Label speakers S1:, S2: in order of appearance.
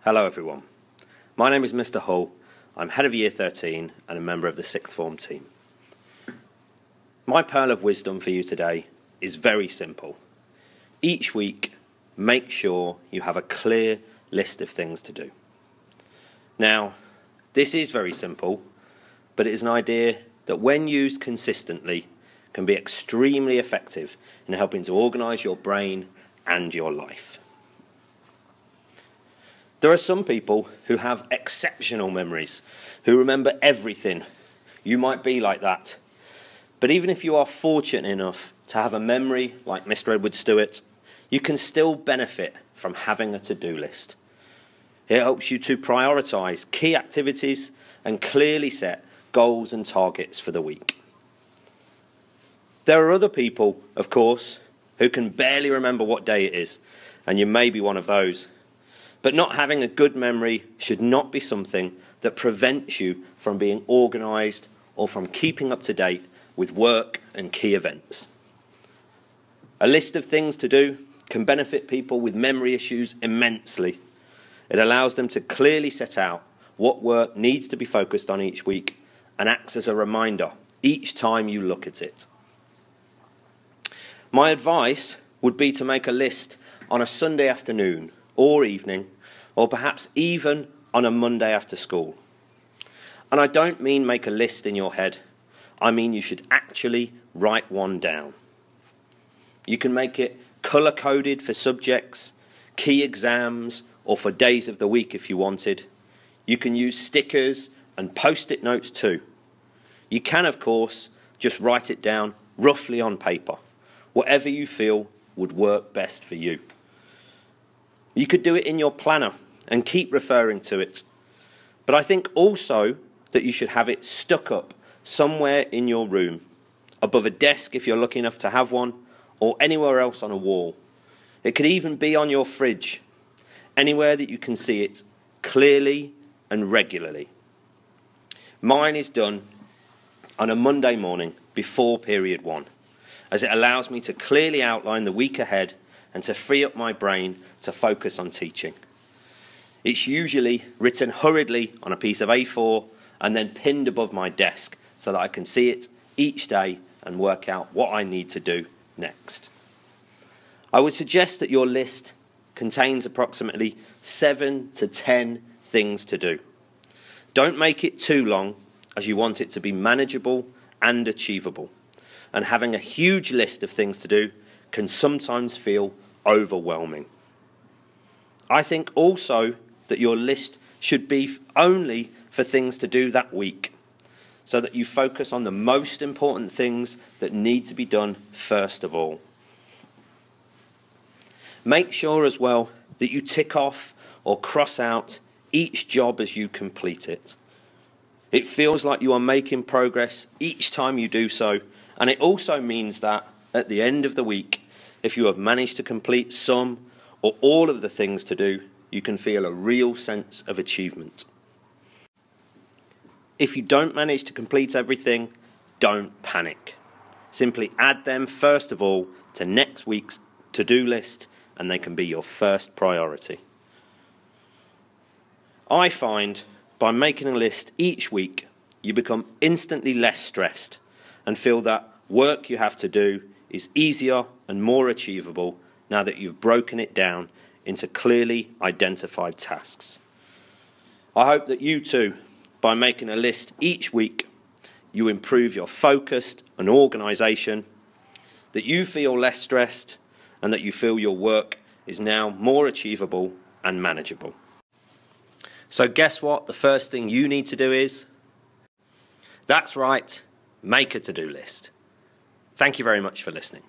S1: Hello everyone, my name is Mr Hull, I'm Head of Year 13 and a member of the Sixth Form team. My pearl of wisdom for you today is very simple. Each week, make sure you have a clear list of things to do. Now, this is very simple, but it is an idea that when used consistently can be extremely effective in helping to organise your brain and your life. There are some people who have exceptional memories, who remember everything. You might be like that. But even if you are fortunate enough to have a memory like Mr. Edward Stewart, you can still benefit from having a to-do list. It helps you to prioritise key activities and clearly set goals and targets for the week. There are other people, of course, who can barely remember what day it is, and you may be one of those. But not having a good memory should not be something that prevents you from being organised or from keeping up to date with work and key events. A list of things to do can benefit people with memory issues immensely. It allows them to clearly set out what work needs to be focused on each week and acts as a reminder each time you look at it. My advice would be to make a list on a Sunday afternoon or evening, or perhaps even on a Monday after school. And I don't mean make a list in your head. I mean you should actually write one down. You can make it colour-coded for subjects, key exams, or for days of the week if you wanted. You can use stickers and post-it notes too. You can, of course, just write it down roughly on paper, whatever you feel would work best for you. You could do it in your planner and keep referring to it. But I think also that you should have it stuck up somewhere in your room, above a desk if you're lucky enough to have one, or anywhere else on a wall. It could even be on your fridge, anywhere that you can see it clearly and regularly. Mine is done on a Monday morning before period 1, as it allows me to clearly outline the week ahead and to free up my brain to focus on teaching. It's usually written hurriedly on a piece of A4 and then pinned above my desk so that I can see it each day and work out what I need to do next. I would suggest that your list contains approximately 7 to 10 things to do. Don't make it too long, as you want it to be manageable and achievable. And having a huge list of things to do can sometimes feel overwhelming. I think also that your list should be only for things to do that week, so that you focus on the most important things that need to be done first of all. Make sure as well that you tick off or cross out each job as you complete it. It feels like you are making progress each time you do so, and it also means that at the end of the week, if you have managed to complete some or all of the things to do, you can feel a real sense of achievement. If you don't manage to complete everything, don't panic. Simply add them first of all to next week's to-do list, and they can be your first priority. I find by making a list each week, you become instantly less stressed and feel that work you have to do is easier and more achievable now that you've broken it down into clearly identified tasks. I hope that you too, by making a list each week, you improve your focus and organisation, that you feel less stressed, and that you feel your work is now more achievable and manageable. So guess what? The first thing you need to do is, that's right, make a to-do list. Thank you very much for listening.